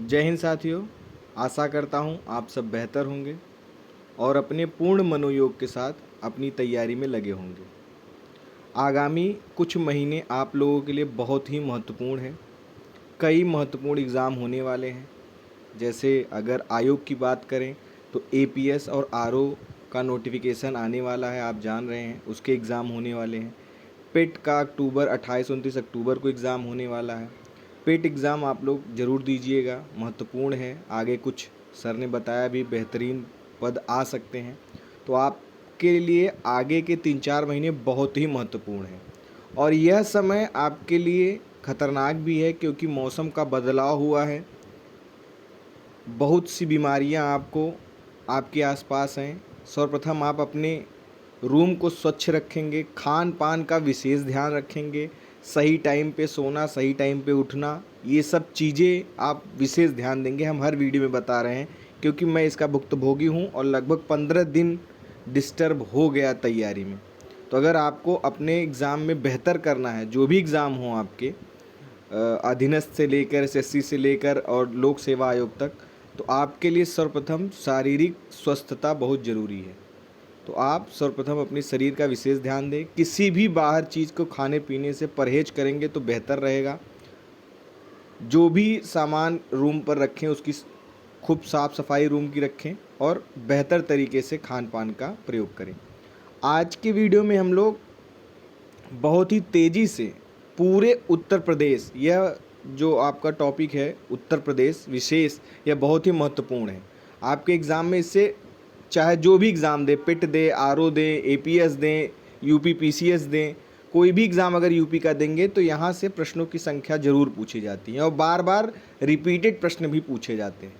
जय हिंद साथियों। आशा करता हूँ आप सब बेहतर होंगे और अपने पूर्ण मनोयोग के साथ अपनी तैयारी में लगे होंगे। आगामी कुछ महीने आप लोगों के लिए बहुत ही महत्वपूर्ण हैं। कई महत्वपूर्ण एग्ज़ाम होने वाले हैं। जैसे अगर आयोग की बात करें तो एपीएस और आरओ का नोटिफिकेशन आने वाला है, आप जान रहे हैं। उसके एग्ज़ाम होने वाले हैं। पेट का अक्टूबर 28-29 अक्टूबर को एग्ज़ाम होने वाला है। पेट एग्ज़ाम आप लोग ज़रूर दीजिएगा, महत्वपूर्ण है। आगे कुछ सर ने बताया भी बेहतरीन पद आ सकते हैं, तो आपके लिए आगे के 3-4 महीने बहुत ही महत्वपूर्ण हैं। और यह समय आपके लिए खतरनाक भी है क्योंकि मौसम का बदलाव हुआ है। बहुत सी बीमारियां आपको आपके आसपास हैं। सर्वप्रथम आप अपने रूम को स्वच्छ रखेंगे, खान पान का विशेष ध्यान रखेंगे, सही टाइम पे सोना, सही टाइम पे उठना, ये सब चीज़ें आप विशेष ध्यान देंगे। हम हर वीडियो में बता रहे हैं क्योंकि मैं इसका भुक्तभोगी हूँ और लगभग 15 दिन डिस्टर्ब हो गया तैयारी में। तो अगर आपको अपने एग्ज़ाम में बेहतर करना है, जो भी एग्ज़ाम हो आपके, अधीनस्थ से लेकर एसएससी से लेकर और लोक सेवा आयोग तक, तो आपके लिए सर्वप्रथम शारीरिक स्वस्थता बहुत ज़रूरी है। तो आप सर्वप्रथम अपने शरीर का विशेष ध्यान दें। किसी भी बाहर चीज़ को खाने पीने से परहेज करेंगे तो बेहतर रहेगा। जो भी सामान रूम पर रखें उसकी खूब साफ़ सफाई रूम की रखें और बेहतर तरीके से खान पान का प्रयोग करें। आज के वीडियो में हम लोग बहुत ही तेज़ी से पूरे उत्तर प्रदेश, यह जो आपका टॉपिक है उत्तर प्रदेश विशेष, यह बहुत ही महत्वपूर्ण है आपके एग्ज़ाम में। इससे चाहे जो भी एग्ज़ाम दे, पिट दे, आरओ दे, एपीएस दें, यूपी पीसीएस दें, कोई भी एग्ज़ाम अगर यूपी का देंगे तो यहाँ से प्रश्नों की संख्या ज़रूर पूछी जाती है और बार बार रिपीटेड प्रश्न भी पूछे जाते हैं।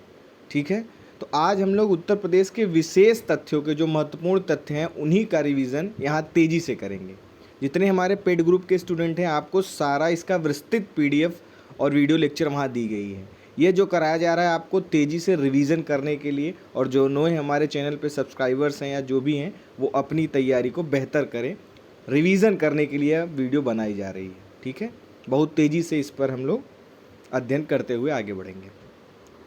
ठीक है, तो आज हम लोग उत्तर प्रदेश के विशेष तथ्यों के जो महत्वपूर्ण तथ्य हैं उन्हीं का रिवीजन यहाँ तेज़ी से करेंगे। जितने हमारे पेड ग्रुप के स्टूडेंट हैं, आपको सारा इसका विस्तृत पीडीएफ और वीडियो लेक्चर वहाँ दी गई है। ये जो कराया जा रहा है आपको तेज़ी से रिवीजन करने के लिए, और जो नए हमारे चैनल पे सब्सक्राइबर्स हैं या जो भी हैं वो अपनी तैयारी को बेहतर करें, रिवीजन करने के लिए वीडियो बनाई जा रही है। ठीक है, बहुत तेज़ी से इस पर हम लोग अध्ययन करते हुए आगे बढ़ेंगे।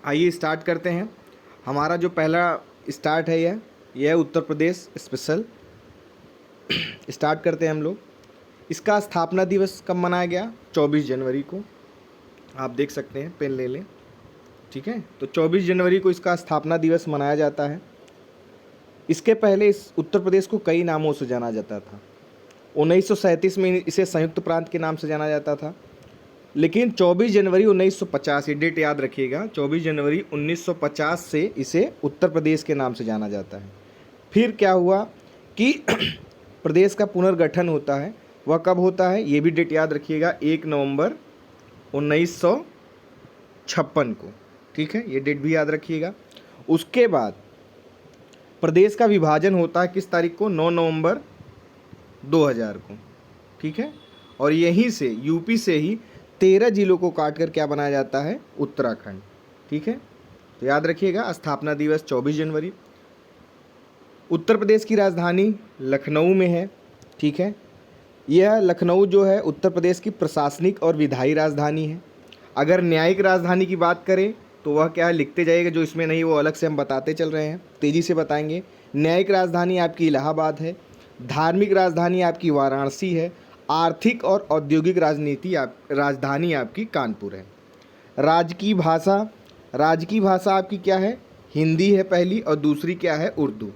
आइए स्टार्ट करते हैं। हमारा जो पहला स्टार्ट है यह है उत्तर प्रदेश स्पेशल। स्टार्ट करते हैं हम लोग। इसका स्थापना दिवस कब मनाया गया? 24 जनवरी को। आप देख सकते हैं, पेन ले लें। ठीक है, तो 24 जनवरी को इसका स्थापना दिवस मनाया जाता है। इसके पहले इस उत्तर प्रदेश को कई नामों से जाना जाता था। 1937 में इसे संयुक्त प्रांत के नाम से जाना जाता था, लेकिन 24 जनवरी 1950, ये डेट याद रखिएगा, 24 जनवरी 1950 से इसे उत्तर प्रदेश के नाम से जाना जाता है। फिर क्या हुआ कि प्रदेश का पुनर्गठन होता है। वह कब होता है ये भी डेट याद रखिएगा, 1 नवंबर 1956 को। ठीक है, ये डेट भी याद रखिएगा। उसके बाद प्रदेश का विभाजन होता है किस तारीख को? 9 नवंबर 2000 को। ठीक है, और यहीं से यूपी से ही 13 जिलों को काट कर क्या बनाया जाता है? उत्तराखंड। ठीक है, तो याद रखिएगा स्थापना दिवस 24 जनवरी। उत्तर प्रदेश की राजधानी लखनऊ में है। ठीक है, यह लखनऊ जो है उत्तर प्रदेश की प्रशासनिक और विधायी राजधानी है। अगर न्यायिक राजधानी की बात करें तो वह क्या है, लिखते जाइएगा, जो इसमें नहीं वो अलग से हम बताते चल रहे हैं, तेज़ी से बताएंगे। न्यायिक राजधानी आपकी इलाहाबाद है। धार्मिक राजधानी आपकी वाराणसी है। आर्थिक और औद्योगिक राजधानी आपकी कानपुर है। राजकीय भाषा आपकी क्या है? हिंदी है पहली, और दूसरी क्या है? उर्दू।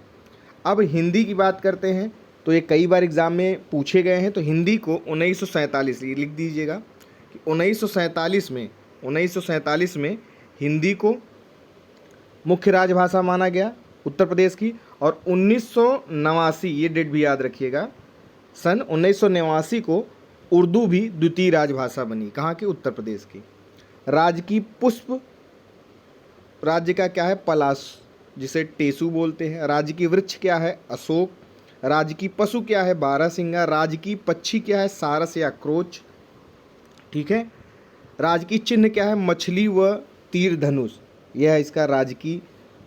अब हिंदी की बात करते हैं तो ये कई बार एग्ज़ाम में पूछे गए हैं। तो हिंदी को 1947, ये लिख दीजिएगा कि 1947 में हिंदी को मुख्य राजभाषा माना गया उत्तर प्रदेश की। और 1989, ये डेट भी याद रखिएगा, सन 1989 को उर्दू भी द्वितीय राजभाषा बनी। कहाँ की? उत्तर प्रदेश की। राजकीय पुष्प राज्य का क्या है? पलाश, जिसे टेसू बोलते हैं। राजकीय वृक्ष क्या है? अशोक। राजकीय पशु क्या है? बारहसिंगा। राजकीय पक्षी क्या है? सारस या क्रोच। ठीक है, राजकीय चिन्ह क्या है? मछली व तीर धनुष, यह इसका राजकीय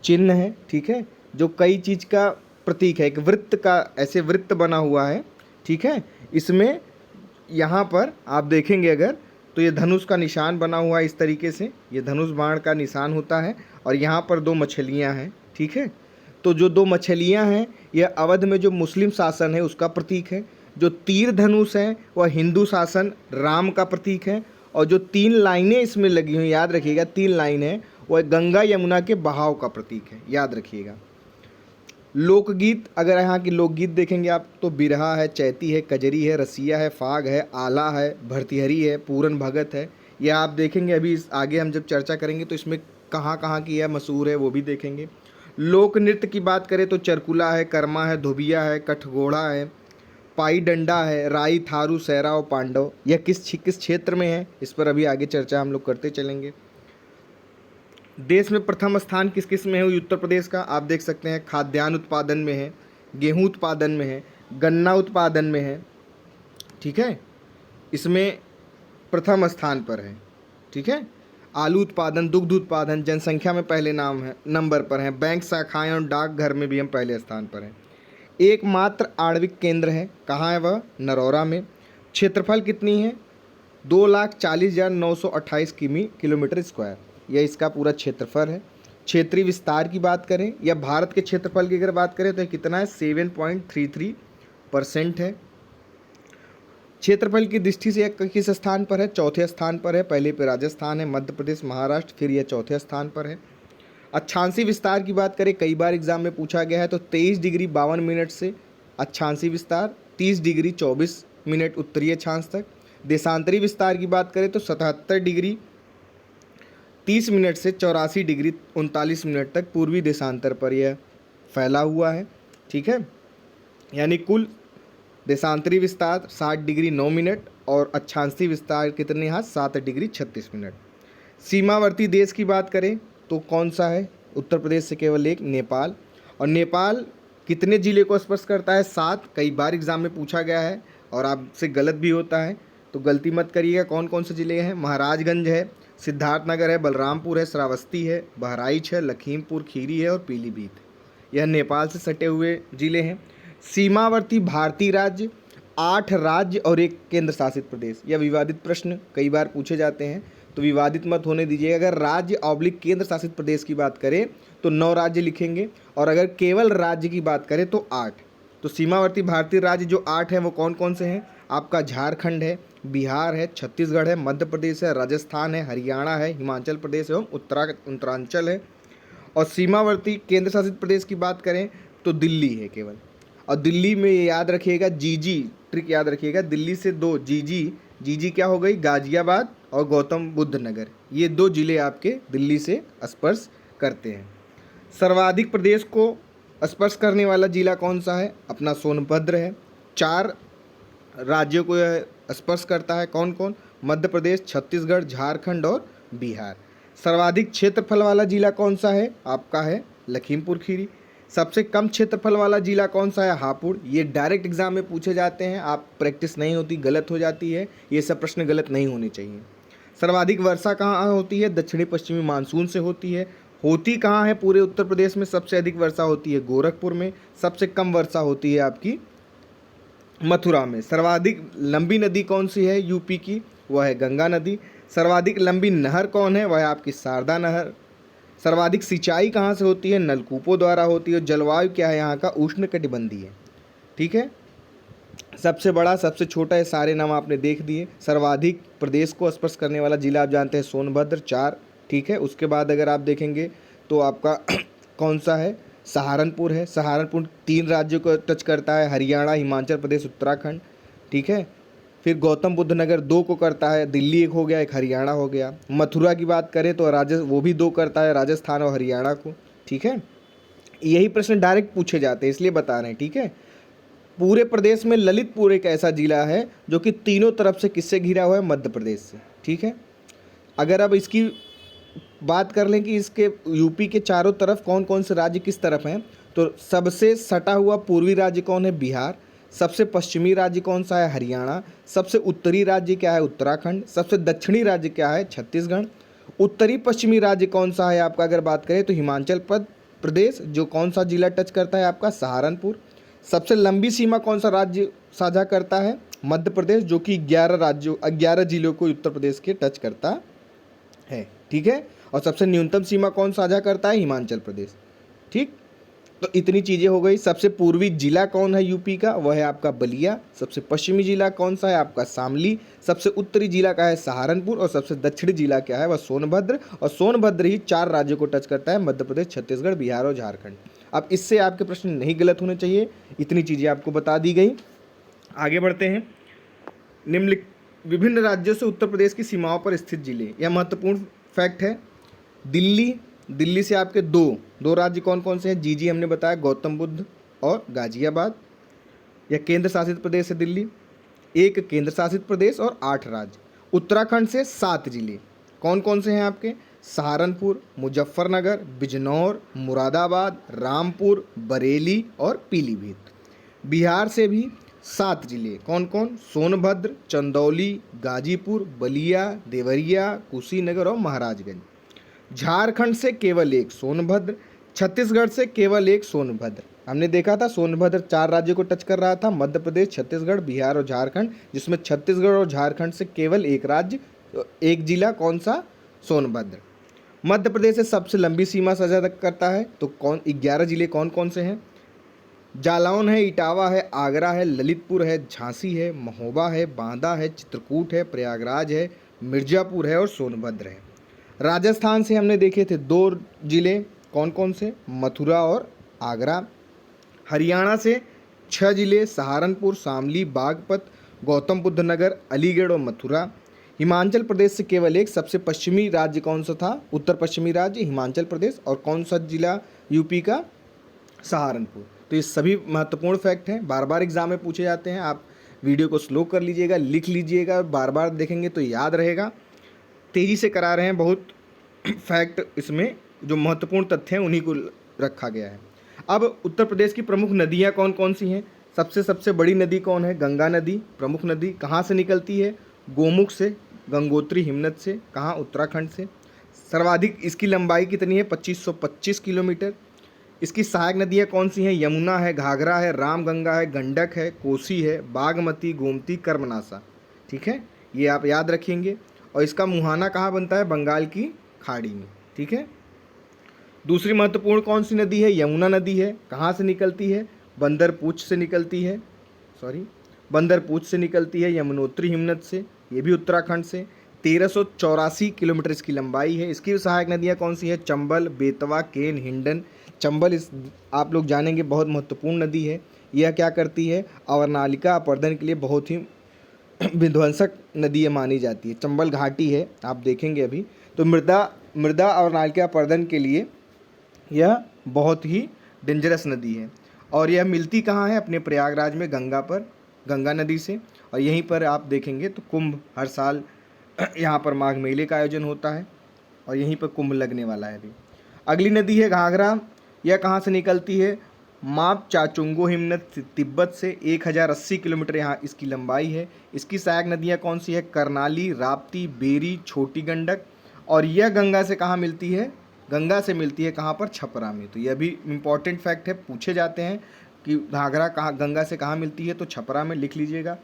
चिन्ह है। ठीक है, जो कई चीज़ का प्रतीक है। एक वृत्त का ऐसे वृत्त बना हुआ है। ठीक है, इसमें यहाँ पर आप देखेंगे अगर तो ये धनुष का निशान बना हुआ है इस तरीके से, ये धनुष बाण का निशान होता है और यहाँ पर दो मछलियाँ हैं, ठीक है। तो जो दो मछलियाँ हैं यह अवध में जो मुस्लिम शासन है उसका प्रतीक है। जो तीर धनुष है वह हिंदू शासन राम का प्रतीक है। और जो 3 लाइनें इसमें लगी हुई, याद रखिएगा 3 लाइन है, वह गंगा यमुना के बहाव का प्रतीक है, याद रखिएगा। लोकगीत, अगर यहाँ की लोकगीत देखेंगे आप तो बिरहा है, चैती है, कजरी है, रसिया है, फाग है, आला है, भरतिहरी है, पूरन भगत है। यह आप देखेंगे अभी आगे हम जब चर्चा करेंगे तो इसमें कहाँ कहाँ की है मशहूर है वो भी देखेंगे। लोक नृत्य की बात करें तो चरकुला है, कर्मा है, धोबिया है, कठघोड़ा है, पाई डंडा है, राई, थारू, सैरा और पांडव। यह किस क्षेत्र में है इस पर अभी आगे चर्चा हम लोग करते चलेंगे। देश में प्रथम स्थान किस किस में है उत्तर प्रदेश का, आप देख सकते हैं खाद्यान्न उत्पादन में है, गेहूं उत्पादन में है, गन्ना उत्पादन में है, ठीक है, इसमें प्रथम स्थान पर है, ठीक है। आलू उत्पादन, दुग्ध उत्पादन, जनसंख्या में पहले नंबर पर है। बैंक शाखाएं और डाकघर में भी हम पहले स्थान पर हैं। एकमात्र आणविक केंद्र है, कहाँ है वह, नरौरा में। क्षेत्रफल कितनी है, 2,40,928 किलोमीटर स्क्वायर, यह इसका पूरा क्षेत्रफल है। क्षेत्रीय विस्तार की बात करें या भारत के क्षेत्रफल की अगर बात करें तो कितना है, 7.33% है। क्षेत्रफल की दृष्टि से किस स्थान पर है, चौथे स्थान पर है। पहले पे राजस्थान है, मध्य प्रदेश, महाराष्ट्र, फिर यह चौथे स्थान पर है। अक्षांशीय विस्तार की बात करें, कई बार एग्जाम में पूछा गया है, तो 23 डिग्री 52 मिनट से अक्षांशीय विस्तार, 30 डिग्री 24 मिनट उत्तरीय अक्षांश तक। देशांतरी विस्तार की बात करें तो 77 डिग्री 30 मिनट से 84 डिग्री 39 मिनट तक पूर्वी देशांतर पर यह फैला हुआ है, ठीक है। यानी कुल देशांतरी विस्तार 60 डिग्री 9 मिनट और अक्षांशीय विस्तार कितने यहाँ 7 डिग्री 36 मिनट। सीमावर्ती देश की बात करें तो कौन सा है, उत्तर प्रदेश से केवल एक, नेपाल। और नेपाल कितने ज़िले को स्पर्श करता है, 7। कई बार एग्जाम में पूछा गया है और आपसे गलत भी होता है तो गलती मत करिएगा। कौन कौन से ज़िले हैं, महाराजगंज है, सिद्धार्थनगर है, बलरामपुर है, श्रावस्ती है, बहराइच है, लखीमपुर खीरी है और पीलीभीत। यह नेपाल से सटे हुए ज़िले हैं। सीमावर्ती भारतीय राज्य, 8 राज्य और 1 केंद्र शासित प्रदेश। यह विवादित प्रश्न कई बार पूछे जाते हैं तो विवादित मत होने दीजिए। अगर राज्य ऑब्लिक केंद्र शासित प्रदेश की बात करें तो 9 राज्य लिखेंगे और अगर केवल राज्य की बात करें तो 8। तो सीमावर्ती भारतीय राज्य जो 8 हैं वो कौन कौन से हैं, आपका झारखंड है, बिहार है, छत्तीसगढ़ है, मध्य प्रदेश है, राजस्थान है, हरियाणा है, हिमाचल प्रदेश एवं उत्तरांचल है। और सीमावर्ती केंद्र शासित प्रदेश की बात करें तो दिल्ली है केवल। और दिल्ली में ये याद रखिएगा, जीजी ट्रिक याद रखिएगा, दिल्ली से 2 जीजी क्या हो गई, गाजियाबाद और गौतम बुद्ध नगर, ये 2 ज़िले आपके दिल्ली से स्पर्श करते हैं। सर्वाधिक प्रदेश को स्पर्श करने वाला जिला कौन सा है, अपना सोनभद्र है। 4 राज्यों को यह स्पर्श करता है, कौन कौन, मध्य प्रदेश, छत्तीसगढ़, झारखंड और बिहार। सर्वाधिक क्षेत्रफल वाला जिला कौन सा है, आपका है लखीमपुर खीरी। सबसे कम क्षेत्रफल वाला जिला कौन सा है, हापुड़। ये डायरेक्ट एग्जाम में पूछे जाते हैं, आप प्रैक्टिस नहीं होती, गलत हो जाती है, ये सब प्रश्न गलत नहीं होने चाहिए। सर्वाधिक वर्षा कहाँ होती है, दक्षिणी पश्चिमी मानसून से होती है। होती कहाँ है, पूरे उत्तर प्रदेश में सबसे अधिक वर्षा होती है गोरखपुर में, सबसे कम वर्षा होती है आपकी मथुरा में। सर्वाधिक लंबी नदी कौन सी है यूपी की, वह है गंगा नदी। सर्वाधिक लंबी नहर कौन है, वह है आपकी शारदा नहर। सर्वाधिक सिंचाई कहाँ से होती है, नलकूपों द्वारा होती है। जलवायु क्या है यहाँ का, उष्णकटिबंधीय है, ठीक है। सबसे बड़ा, सबसे छोटा, ये सारे नाम आपने देख दिए। सर्वाधिक प्रदेश को स्पर्श करने वाला जिला आप जानते हैं सोनभद्र, 4, ठीक है। उसके बाद अगर आप देखेंगे तो आपका कौन सा है, सहारनपुर है। सहारनपुर 3 राज्यों को टच करता है, हरियाणा, हिमाचल प्रदेश, उत्तराखंड, ठीक है। फिर गौतम बुद्ध नगर 2 को करता है, दिल्ली 1 हो गया, 1 हरियाणा हो गया। मथुरा की बात करें तो वो भी 2 करता है, राजस्थान और हरियाणा को, ठीक है। यही प्रश्न डायरेक्ट पूछे जाते हैं इसलिए बता रहे हैं, ठीक है। पूरे प्रदेश में ललितपुर एक ऐसा जिला है जो कि तीनों तरफ से किससे घिरा हुआ है, मध्य प्रदेश से, ठीक है। अगर अब इसकी बात कर लें कि इसके यूपी के चारों तरफ कौन कौन से राज्य किस तरफ हैं, तो सबसे सटा हुआ पूर्वी राज्य कौन है, बिहार। सबसे पश्चिमी राज्य कौन सा है, हरियाणा। सबसे उत्तरी राज्य क्या है, उत्तराखंड। सबसे दक्षिणी राज्य क्या है, छत्तीसगढ़। उत्तरी पश्चिमी राज्य कौन सा है आपका, अगर बात करें तो हिमाचल प्रदेश, जो कौन सा जिला टच करता है आपका, सहारनपुर। सबसे लंबी सीमा कौन सा राज्य साझा करता है? मध्य प्रदेश, जो कि 11 जिलों को उत्तर प्रदेश के टच करता है। ठीक है। और सबसे न्यूनतम सीमा कौन साझा करता है? हिमाचल प्रदेश। ठीक, तो इतनी चीज़ें हो गई। सबसे पूर्वी जिला कौन है यूपी का? वह है आपका बलिया। सबसे पश्चिमी जिला कौन सा है? आपका शामली। सबसे उत्तरी जिला का है सहारनपुर। और सबसे दक्षिणी जिला क्या है? वह सोनभद्र। और सोनभद्र ही 4 राज्यों को टच करता है, मध्य प्रदेश, छत्तीसगढ़, बिहार और झारखंड। अब इससे आपके प्रश्न नहीं गलत होने चाहिए, इतनी चीज़ें आपको बता दी गई। आगे बढ़ते हैं। निम्नलिखित विभिन्न राज्यों से उत्तर प्रदेश की सीमाओं पर स्थित जिले, यह महत्वपूर्ण फैक्ट है। दिल्ली से आपके दो राज्य कौन कौन से हैं? जी हमने बताया, गौतम बुद्ध और गाजियाबाद। यह केंद्र शासित प्रदेश है दिल्ली। एक केंद्र शासित प्रदेश और 8 राज्य। उत्तराखंड से 7 जिले कौन कौन से हैं आपके? सहारनपुर, मुजफ्फरनगर, बिजनौर, मुरादाबाद, रामपुर, बरेली और पीलीभीत। बिहार से भी 7 जिले कौन कौन? सोनभद्र, चंदौली, गाजीपुर, बलिया, देवरिया, कुशीनगर और महाराजगंज। झारखंड से केवल एक, सोनभद्र। छत्तीसगढ़ से केवल एक, सोनभद्र। हमने देखा था सोनभद्र 4 राज्यों को टच कर रहा था, मध्य प्रदेश, छत्तीसगढ़, बिहार और झारखंड, जिसमें छत्तीसगढ़ और झारखंड से केवल एक राज्य, एक जिला, कौन सा? सोनभद्र। मध्य प्रदेश से सबसे लंबी सीमा साझा करता है, तो 11 जिले कौन कौन से हैं? जालौन है, इटावा है, आगरा है, ललितपुर है, झांसी है, महोबा है, बांदा है, चित्रकूट है, प्रयागराज है, मिर्ज़ापुर है और सोनभद्र है। राजस्थान से हमने देखे थे 2 जिले कौन कौन से? मथुरा और आगरा। हरियाणा से 6 जिले, सहारनपुर, शामली, बागपत, गौतम बुद्ध नगर, अलीगढ़ और मथुरा। हिमाचल प्रदेश से केवल एक, सबसे पश्चिमी राज्य कौन सा था? उत्तर पश्चिमी राज्य हिमाचल प्रदेश। और कौन सा जिला यूपी का? सहारनपुर। तो ये सभी महत्वपूर्ण फैक्ट हैं, बार बार एग्जाम में पूछे जाते हैं। आप वीडियो को स्लो कर लीजिएगा, लिख लीजिएगा, बार बार देखेंगे तो याद रहेगा। तेज़ी से करा रहे हैं, बहुत फैक्ट इसमें जो महत्वपूर्ण तथ्य हैं उन्हीं को रखा गया है। अब उत्तर प्रदेश की प्रमुख नदियाँ कौन कौन सी हैं? सबसे बड़ी नदी कौन है? गंगा नदी प्रमुख नदी। कहाँ से निकलती है? गोमुख से, गंगोत्री हिमनद से। कहाँ? उत्तराखंड से। सर्वाधिक इसकी लंबाई कितनी है? 2525 किलोमीटर। इसकी सहायक नदियाँ कौन सी हैं? यमुना है, घाघरा है, रामगंगा है, गंडक है, कोसी है, बागमती, गोमती, कर्मनासा। ठीक है, ये आप याद रखेंगे। और इसका मुहाना कहाँ बनता है? बंगाल की खाड़ी में। ठीक है। दूसरी महत्वपूर्ण कौन सी नदी है? यमुना नदी है। कहाँ से निकलती है? बंदरपूछ से निकलती है। बंदरपूछ से निकलती है, यमुनोत्री हिमनद से, ये भी उत्तराखंड से। 1384 किलोमीटर इसकी लंबाई है। इसकी सहायक नदियाँ कौन सी है? चंबल, बेतवा, केन, हिंडन। चंबल इस आप लोग जानेंगे बहुत महत्वपूर्ण नदी है। यह क्या करती है? अवरनालिका अपर्दन के लिए बहुत ही विध्वंसक नदी मानी जाती है। चंबल घाटी है, आप देखेंगे अभी। तो मृदा अवरनालिका अपर्दन के लिए यह बहुत ही डेंजरस नदी है। और यह मिलती कहाँ है? अपने प्रयागराज में गंगा नदी से। और यहीं पर आप देखेंगे तो कुंभ हर साल यहाँ पर माघ मेले का आयोजन होता है और यहीं पर कुंभ लगने वाला है अभी। अगली नदी है घाघरा। यह कहाँ से निकलती है? माप चाचुंगो हिमनद तिब्बत से। 1080 किलोमीटर यहाँ इसकी लंबाई है। इसकी सहायक नदियाँ कौन सी है? करनाली, राप्ती, बेरी, छोटी गंडक। और यह गंगा से कहाँ मिलती है? गंगा से मिलती है कहाँ पर? छपरा में। तो यह भी इम्पॉर्टेंट फैक्ट है, पूछे जाते हैं कि घाघरा कहाँ गंगा से कहाँ मिलती है, तो छपरा में, लिख लीजिएगा।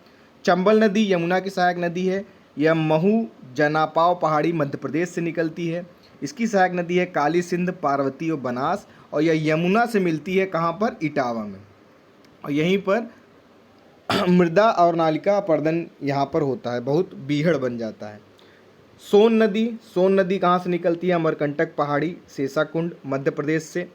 चंबल नदी यमुना की सहायक नदी है। यह महू जनापाव पहाड़ी मध्य प्रदेश से निकलती है। इसकी सहायक नदी है काली सिंध, पार्वती और बनास। और यह यमुना से मिलती है कहाँ पर? इटावा में। और यहीं पर मृदा और नालिका अपर्दन यहाँ पर होता है, बहुत बीहड़ बन जाता है। सोन नदी कहाँ से निकलती है? अमरकंटक पहाड़ी, सेसाकुंड, मध्य प्रदेश से।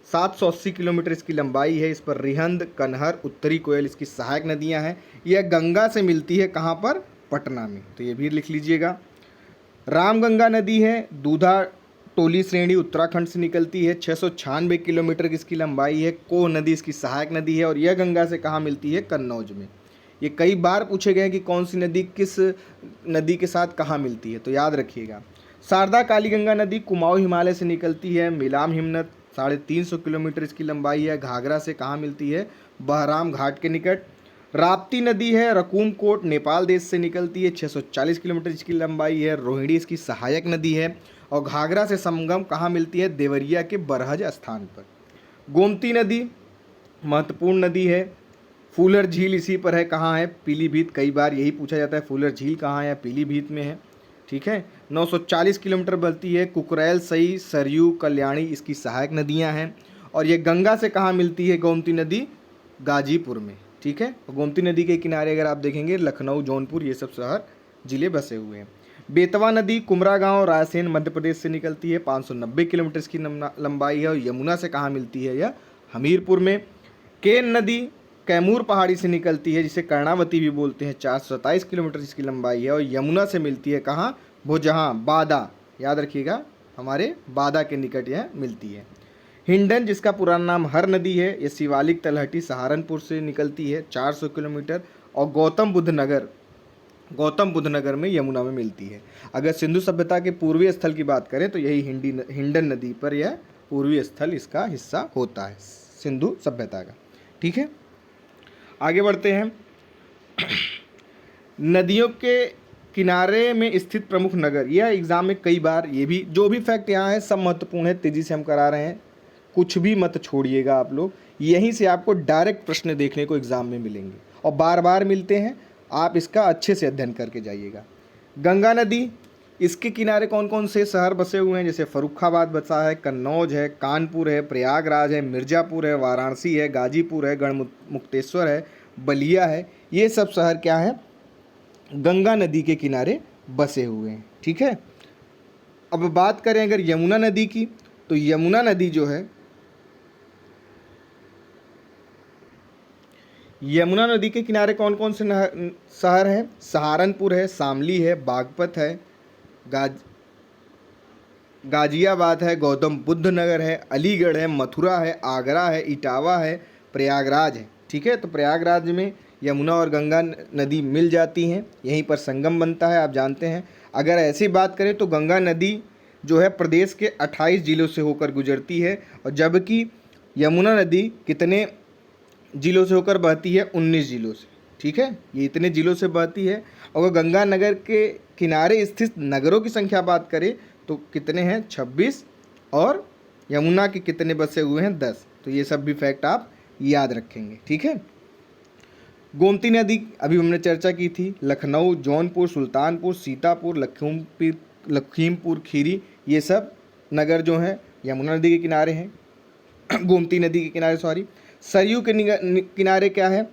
780 किलोमीटर इसकी लंबाई है। इस पर रिहंद, कन्हर, उत्तरी कोयल इसकी सहायक नदियाँ हैं। यह गंगा से मिलती है कहाँ पर? पटना में। तो ये भी लिख लीजिएगा। रामगंगा नदी है, दूधा टोली श्रेणी उत्तराखंड से निकलती है। 696 किलोमीटर की इसकी लंबाई है। कोह नदी इसकी सहायक नदी है। और यह गंगा से कहाँ मिलती है? कन्नौज में। ये कई बार पूछे गए कि कौन सी नदी किस नदी के साथ कहाँ मिलती है, तो याद रखिएगा। शारदा कालीगंगा नदी कुमाऊं हिमालय से निकलती है। मिलाम हिमनद 350 किलोमीटर इसकी लंबाई है। घाघरा से कहाँ मिलती है? बहराम घाट के निकट। राप्ती नदी है, रकूमकोट नेपाल देश से निकलती है। 640 किलोमीटर इसकी लंबाई है। रोहिणी इसकी सहायक नदी है। और घाघरा से संगम कहाँ मिलती है? देवरिया के बरहज स्थान पर। गोमती नदी महत्वपूर्ण नदी है। फूलर झील इसी पर है, कहाँ है? पीलीभीत। कई बार यही पूछा जाता है फूलर झील कहाँ है या पीलीभीत में है। ठीक है। 940 किलोमीटर बहती है। कुकरैल, सई, सरयू, कल्याणी इसकी सहायक नदियाँ हैं। और ये गंगा से कहाँ मिलती है गोमती नदी? गाजीपुर में। ठीक है। गोमती नदी के किनारे अगर आप देखेंगे लखनऊ, जौनपुर ये सब शहर जिले बसे हुए हैं। बेतवा नदी कुमरा गांव, रायसेन, मध्य प्रदेश से निकलती है। 590 किलोमीटर इसकी लंबाई है। और यमुना से कहाँ मिलती है? यह हमीरपुर में। केन नदी कैमूर पहाड़ी से निकलती है, जिसे कर्णावती भी बोलते हैं। 427 किलोमीटर इसकी लंबाई है। और यमुना से मिलती है कहाँ? भुजहाँ, बादा, याद रखिएगा, हमारे बादा के निकट यह मिलती है। हिंडन, जिसका पुराना नाम हर नदी है, यह शिवालिक तलहटी सहारनपुर से निकलती है 400 किलोमीटर। और गौतम बुद्ध नगर में यमुना में मिलती है। अगर सिंधु सभ्यता के पूर्वी स्थल की बात करें तो यही हिंडन नदी पर यह पूर्वी स्थल इसका हिस्सा होता है सिंधु सभ्यता का। ठीक है, आगे बढ़ते हैं। नदियों के किनारे में स्थित प्रमुख नगर, यह एग्जाम में कई बार, ये भी जो भी फैक्ट यहाँ है सब महत्वपूर्ण है, तेजी से हम करा रहे हैं, कुछ भी मत छोड़िएगा आप लोग। यहीं से आपको डायरेक्ट प्रश्न देखने को एग्जाम में मिलेंगे और बार बार मिलते हैं, आप इसका अच्छे से अध्ययन करके जाइएगा। गंगा नदी, इसके किनारे कौन कौन से शहर बसे हुए हैं? जैसे फर्रुखाबाद बसा है, कन्नौज है, कानपुर है, प्रयागराज है, मिर्ज़ापुर है, वाराणसी है, गाजीपुर है, गढ़मुक्तेश्वर है, बलिया है। ये सब शहर क्या है? गंगा नदी के किनारे बसे हुए हैं। ठीक है। अब बात करें अगर यमुना नदी की, तो यमुना नदी जो है, यमुना नदी के किनारे कौन कौन से शहर हैं? सहारनपुर है, शामली है, बागपत है, गाजियाबाद है, गौतम बुद्ध नगर है, अलीगढ़ है, मथुरा है, आगरा है, इटावा है, प्रयागराज है। ठीक है। तो प्रयागराज में यमुना और गंगा नदी मिल जाती हैं, यहीं पर संगम बनता है, आप जानते हैं। अगर ऐसी बात करें तो गंगा नदी जो है प्रदेश के 28 जिलों से होकर गुजरती है, और जबकि यमुना नदी कितने जिलों से होकर बहती है? 19 जिलों से। ठीक है, ये इतने जिलों से बहती है। और गंगा नगर के किनारे स्थित नगरों की संख्या बात करें तो कितने हैं? 26। और यमुना के कितने बसे हुए हैं? 10। तो ये सब भी फैक्ट आप याद रखेंगे। ठीक है। गोमती नदी अभी हमने चर्चा की थी। लखनऊ, जौनपुर, सुल्तानपुर, सीतापुर, लखीमपुर खीरी, ये सब नगर जो हैं यमुना नदी के किनारे हैं। गोमती नदी के किनारे, सॉरी। सरयू के किनारे क्या है?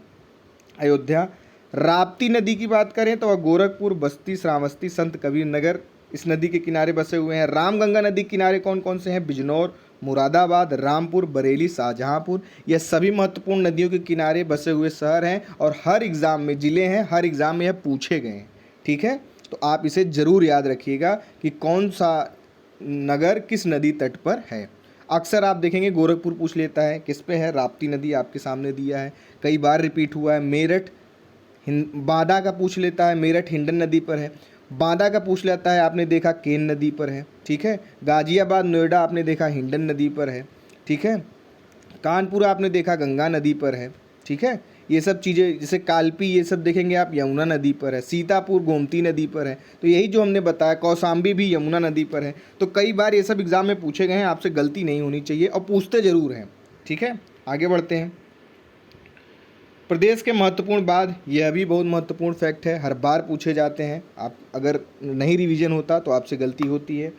अयोध्या। राप्ती नदी की बात करें तो वह गोरखपुर, बस्ती, श्रावस्ती, संत कबीर नगर इस नदी के किनारे बसे हुए हैं। रामगंगा नदी के किनारे कौन कौन से हैं? बिजनौर, मुरादाबाद, रामपुर, बरेली, शाहजहांपुर। यह सभी महत्वपूर्ण नदियों के किनारे बसे हुए शहर हैं और हर एग्ज़ाम में जिले हैं, हर एग्ज़ाम में यह पूछे गए हैं। ठीक है। तो आप इसे ज़रूर याद रखिएगा कि कौन सा नगर किस नदी तट पर है। अक्सर आप देखेंगे गोरखपुर पूछ लेता है, किस पे है? राप्ती नदी आपके सामने दिया है, कई बार रिपीट हुआ है। मेरठ बांदा का पूछ लेता है, मेरठ हिंडन नदी पर है। बांदा का पूछ लेता है, आपने देखा केन नदी पर है। ठीक है। गाजियाबाद, नोएडा आपने देखा हिंडन नदी पर है। ठीक है। कानपुर आपने देखा गंगा नदी पर है। ठीक है। ये सब चीज़ें जैसे कालपी, ये सब देखेंगे आप यमुना नदी पर है। सीतापुर गोमती नदी पर है। तो यही जो हमने बताया, कौसाम्बी भी यमुना नदी पर है। तो कई बार ये सब एग्ज़ाम में पूछे गए हैं, आपसे गलती नहीं होनी चाहिए और पूछते ज़रूर हैं। ठीक है। आगे बढ़ते हैं। प्रदेश के महत्वपूर्ण बांध, यह भी बहुत महत्वपूर्ण फैक्ट है, हर बार पूछे जाते हैं। आप अगर नहीं रिवीजन होता तो आपसे गलती होती है।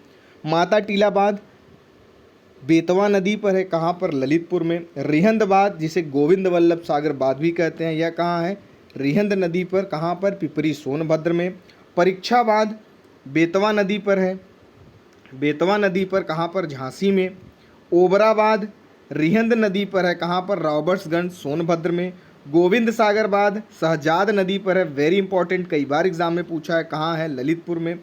माता टीला बांध बेतवा नदी पर है, कहाँ पर? ललितपुर में। रिहंद बांध, जिसे गोविंद वल्लभ सागर बांध भी कहते हैं, यह कहाँ है? रिहंद नदी पर। कहाँ पर? पिपरी, सोनभद्र में। परीक्षा बांध बेतवा नदी पर है, बेतवा नदी पर। कहाँ पर? झांसी में। ओबरा बांध रिहंद नदी पर है, कहाँ पर? रॉबर्ट्सगंज, सोनभद्र में। गोविंद सागर बांध शहजाद नदी पर है, वेरी इंपॉर्टेंट, कई बार एग्जाम में पूछा है, कहाँ है? ललितपुर में।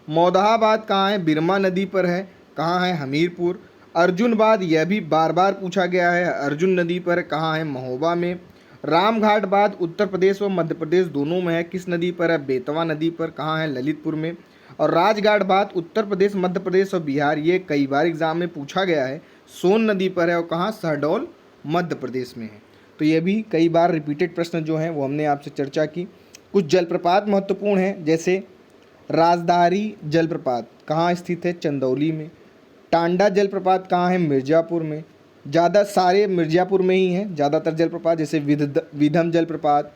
मौदहाबाद कहाँ है? बिरमा नदी पर है, कहाँ है? हमीरपुर। अर्जुन बांध, यह भी बार बार पूछा गया है, अर्जुन नदी पर, कहाँ है? महोबा में। रामघाट बांध उत्तर प्रदेश व मध्य प्रदेश दोनों में है, किस नदी पर है? बेतवा नदी पर, कहाँ है? ललितपुर में। और राजघाट बांध उत्तर प्रदेश, मध्य प्रदेश और बिहार, ये कई बार एग्जाम में पूछा गया है, सोन नदी पर है और कहाँ? शहडोल मध्य प्रदेश में है। तो ये भी कई बार रिपीटेड प्रश्न जो हैं वो हमने आपसे चर्चा की। कुछ जलप्रपात महत्वपूर्ण हैं, जैसे राजधारी जलप्रपात कहाँ स्थित है? चंदौली में। टांडा जलप्रपात कहाँ है? मिर्ज़ापुर में। ज़्यादा सारे मिर्ज़ापुर में ही हैं ज़्यादातर जलप्रपात, जैसे विधम जलप्रपात,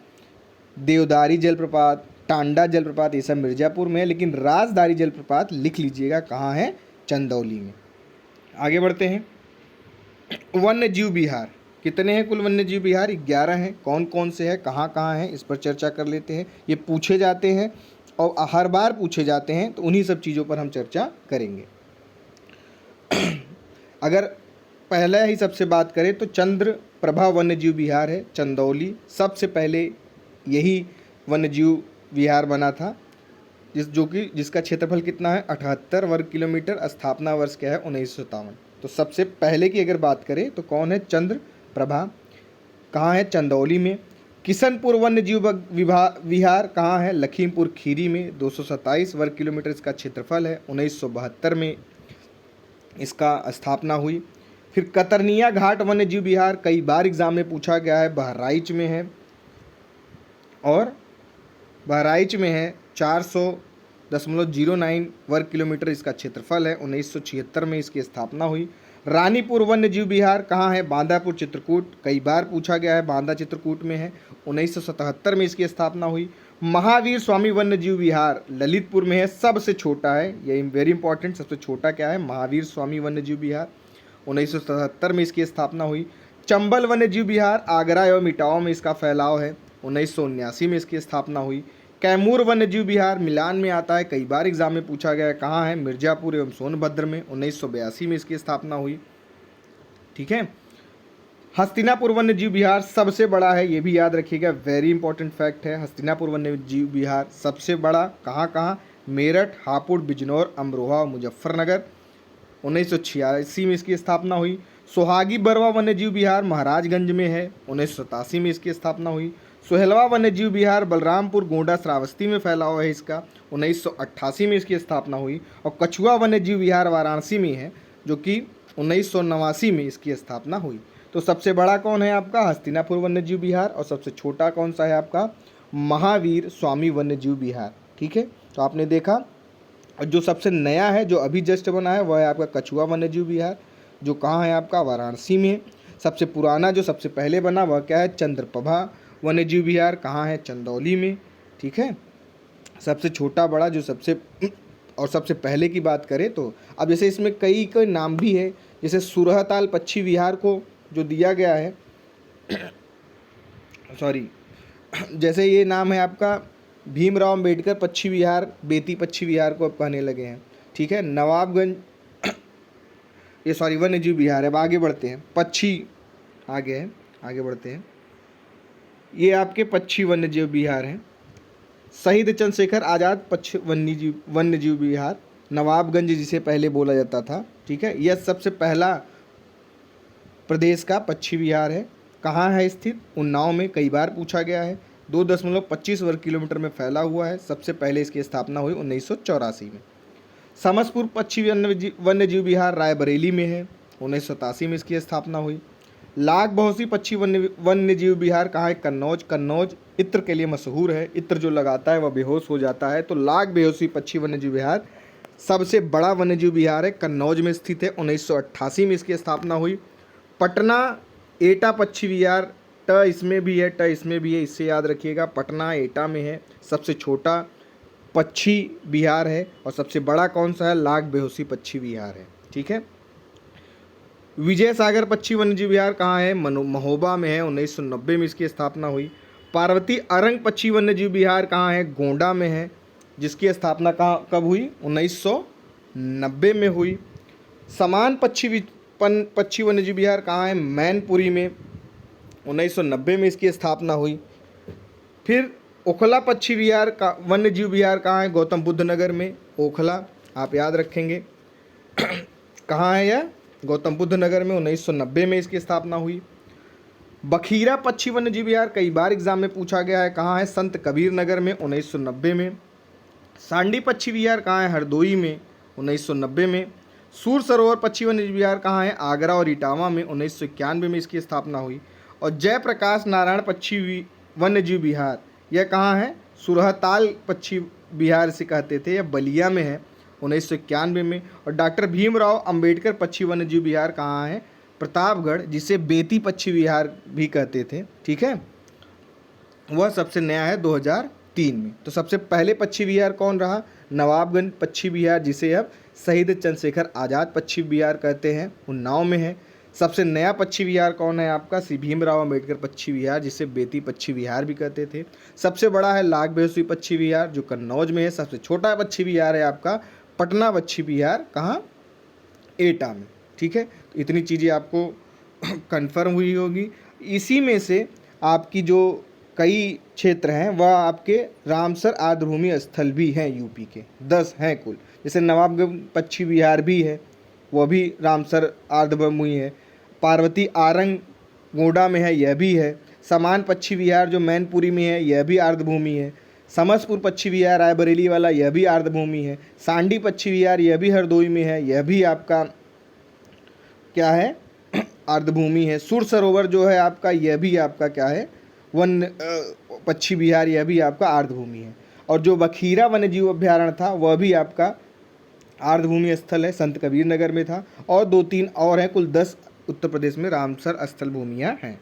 देवदारी जलप्रपात, टांडा जलप्रपात, ये सब मिर्ज़ापुर में है। लेकिन राजदारी जलप्रपात लिख लीजिएगा कहाँ है, चंदौली में। आगे बढ़ते हैं। वन्य जीव विहार, कितने हैं कुल वन्य जीव विहार? 11 हैं। कौन कौन से हैं, कहाँ कहाँ हैं, इस पर चर्चा कर लेते हैं। ये पूछे जाते हैं और हर बार पूछे जाते हैं, तो उन्हीं सब चीज़ों पर हम चर्चा करेंगे। अगर पहले ही सबसे बात करें तो चंद्र प्रभा वन्य जीव विहार है चंदौली। सबसे पहले यही वन्य जीव विहार बना था, जिसका क्षेत्रफल कितना है, 78 वर्ग किलोमीटर। स्थापना वर्ष क्या है, 1957। तो सबसे पहले की अगर बात करें तो कौन है, चंद्र प्रभा। कहाँ है, चंदौली में। किशनपुर वन्य जीव विहार कहाँ है, लखीमपुर खीरी में। 227 वर्ग किलोमीटर इसका क्षेत्रफल है। 1972 में इसका स्थापना हुई। फिर कतरनिया घाट वन्य जीव विहार, कई बार एग्जाम में पूछा गया है, बहराइच में है। और बहराइच में है, 400.09 वर्ग किलोमीटर इसका क्षेत्रफल है। 1976 में इसकी स्थापना हुई। रानीपुर वन्य जीव विहार कहाँ है, बांदापुर चित्रकूट, कई बार पूछा गया है, बांदा चित्रकूट में है। 1977 में इसकी स्थापना हुई। महावीर स्वामी वन्य जीव विहार ललितपुर में है, सबसे छोटा है, ये वेरी इंपॉर्टेंट, सबसे छोटा क्या है, महावीर स्वामी वन्य जीव विहार। 1977 में इसकी स्थापना हुई। चंबल वन्य जीव विहार आगरा एवं इटावा में इसका फैलाव है। 1979 में इसकी स्थापना हुई। कैमूर वन्य जीव विहार मिलान में आता है, कई बार एग्जाम में पूछा गया है, कहाँ है, मिर्ज़ापुर एवं सोनभद्र में। 1982 में इसकी स्थापना हुई। ठीक है। हस्तिनापुर वन्य जीव विहार सबसे बड़ा है, ये भी याद रखिएगा, वेरी इंपॉर्टेंट फैक्ट है। हस्तिनापुर वन्य जीव विहार सबसे बड़ा, कहाँ कहाँ, मेरठ, हापुड़, बिजनौर, अमरोहा और मुजफ्फरनगर। 1986 में इसकी स्थापना हुई। सोहागी बरवा वन्य जीव विहार महाराजगंज में है। 1987 में इसकी स्थापना हुई। सोहेलवा वन्य जीव विहार बलरामपुर, गोंडा, श्रावस्ती में फैला हुआ है इसका। 1988 में इसकी स्थापना हुई। और कछुआ वन्य जीव विहार वाराणसी में है, जो कि 1989 में इसकी स्थापना हुई। तो सबसे बड़ा कौन है आपका, हस्तिनापुर वन्य जीव विहार, और सबसे छोटा कौन सा है आपका, महावीर स्वामी वन्य जीव विहार। ठीक है, तो आपने देखा। और जो सबसे नया है, जो अभी जस्ट बना है, वह है आपका कछुआ वन्य जीव विहार, जो कहाँ है आपका, वाराणसी में। सबसे पुराना जो सबसे पहले बना वह क्या है, चंद्रप्रभा वन्य जीव विहार, कहाँ है, चंदौली में। ठीक है। सबसे छोटा बड़ा जो सबसे पहले की बात करें तो अब जैसे इसमें कई नाम भी है, जैसे सुरहताल पक्षी विहार को जो दिया गया है सॉरी जैसे ये नाम है आपका भीमराव अंबेडकर पक्षी विहार, बेती पक्षी विहार को अब कहने लगे हैं। ठीक है। नवाबगंज ये वन्य जीव विहार है। अब आगे बढ़ते हैं, पक्षी आगे बढ़ते हैं। ये आपके पक्षी वन्य जीव विहार हैं। शहीद चंद्रशेखर आज़ाद पक्षी वन्य जीव विहार, नवाबगंज जिसे पहले बोला जाता था। ठीक है। यह सबसे पहला प्रदेश का पक्षी विहार है। कहाँ है स्थित, उन्नाव में, कई बार पूछा गया है। 2.25 वर्ग किलोमीटर में फैला हुआ है। सबसे पहले इसकी स्थापना हुई 1984 में। समसपुर पक्षी वन्य जीव विहार रायबरेली में है। 1987 में इसकी स्थापना हुई। लाख बहोसी पक्षी वन्य जीव विहार कहाँ है, कन्नौज इत्र के लिए मशहूर है। इत्र जो लगाता है वह बेहोश हो जाता है। तो लाख बेहोसी पक्षी वन्य जीव विहार सबसे बड़ा वन्य जीव विहार है, कन्नौज में स्थित है। 1988 में इसकी स्थापना हुई। पटना एटा पक्षी विहार, ट इसमें भी है, इससे याद रखिएगा, पटना एटा में है। सबसे छोटा पक्षी विहार है। और सबसे बड़ा कौन सा है, लाख बेहोसी पक्षी विहार है। ठीक है। विजय सागर पक्षी वन्यजीव विहार कहाँ है, महोबा में है। 1990 में इसकी स्थापना हुई। पार्वती अरंग पक्षी वन्यजीव विहार कहाँ है, गोंडा में है, जिसकी स्थापना कब हुई, 1990 में हुई। समान पक्षी वन्यजीव विहार कहाँ है, मैनपुरी में, 1990 में इसकी स्थापना हुई। फिर ओखला पक्षी विहार का वन्यजीव विहार कहाँ है, गौतम बुद्ध नगर में, ओखला आप याद रखेंगे। कहाँ है यह, गौतम बुद्ध नगर में। 1990 में इसकी स्थापना हुई। बखीरा पक्षी वन्यजीव विहार कई बार एग्जाम में पूछा गया है, कहाँ है, संत कबीर नगर में, 1990 में। सांडी पक्षी विहार कहाँ है, हरदोई में, 1990 में। सूर सरोवर पक्षी वन्यजीव विहार कहाँ है, आगरा और इटावा में, 1991 में इसकी स्थापना हुई। और जयप्रकाश नारायण पक्षी वन्यजीव विहार यह कहाँ है, सुरहताल पक्षी विहार से कहते थे, यह बलिया में है, 1991 में। और डॉक्टर भीमराव अंबेडकर पक्षी वन्यजीव विहार कहाँ है, प्रतापगढ़, जिसे बेती पक्षी विहार भी कहते थे, ठीक है, वह सबसे नया है 2003 में। तो सबसे पहले पक्षी विहार कौन रहा? नवाबगंज पक्षी विहार, जिसे अब शहीद चंद्रशेखर आज़ाद पक्षी विहार कहते हैं, उन्नाव में है। सबसे नया पक्षी विहार कौन है आपका? श्री भीमराव अम्बेडकर पक्षी विहार, जिसे बेती पक्षी विहार भी कहते थे। सबसे बड़ा है लाख बेहसुई पक्षी विहार, जो कन्नौज में है। सबसे छोटा पक्षी विहार है आपका पटना पक्षी विहार, कहाँ? एटा में, ठीक है। तो इतनी चीज़ें आपको कन्फर्म हुई होगी। इसी में से आपकी जो कई क्षेत्र हैं वह आपके रामसर आर्द्रभूमि स्थल भी हैं, यूपी के 10 हैं कुल। जैसे नवाबगंज पक्षी विहार भी है, वह भी रामसर आर्द्रभूमि है। पार्वती आरंग गोंडा में है, यह भी है। समान पक्षी विहार जो मैनपुरी में है, यह भी आर्द्रभूमि है। समसपुर पक्षी विहार रायबरेली वाला, यह भी आर्द्रभूमि है। सांडी पक्षी विहार, यह भी हरदोई में है, यह भी आपका क्या है? आर्द्रभूमि है। सुर सरोवर जो है आपका, यह भी आपका क्या है? वन पक्षी विहार, यह भी आपका आर्द्रभूमि है। और जो बखीरा वन्यजीव अभ्यारण्य था, वह भी आपका आर्द्रभूमि स्थल है, संत कबीर नगर में था। और 2-3 और हैं, कुल 10 उत्तर प्रदेश में रामसर स्थल भूमियाँ हैं।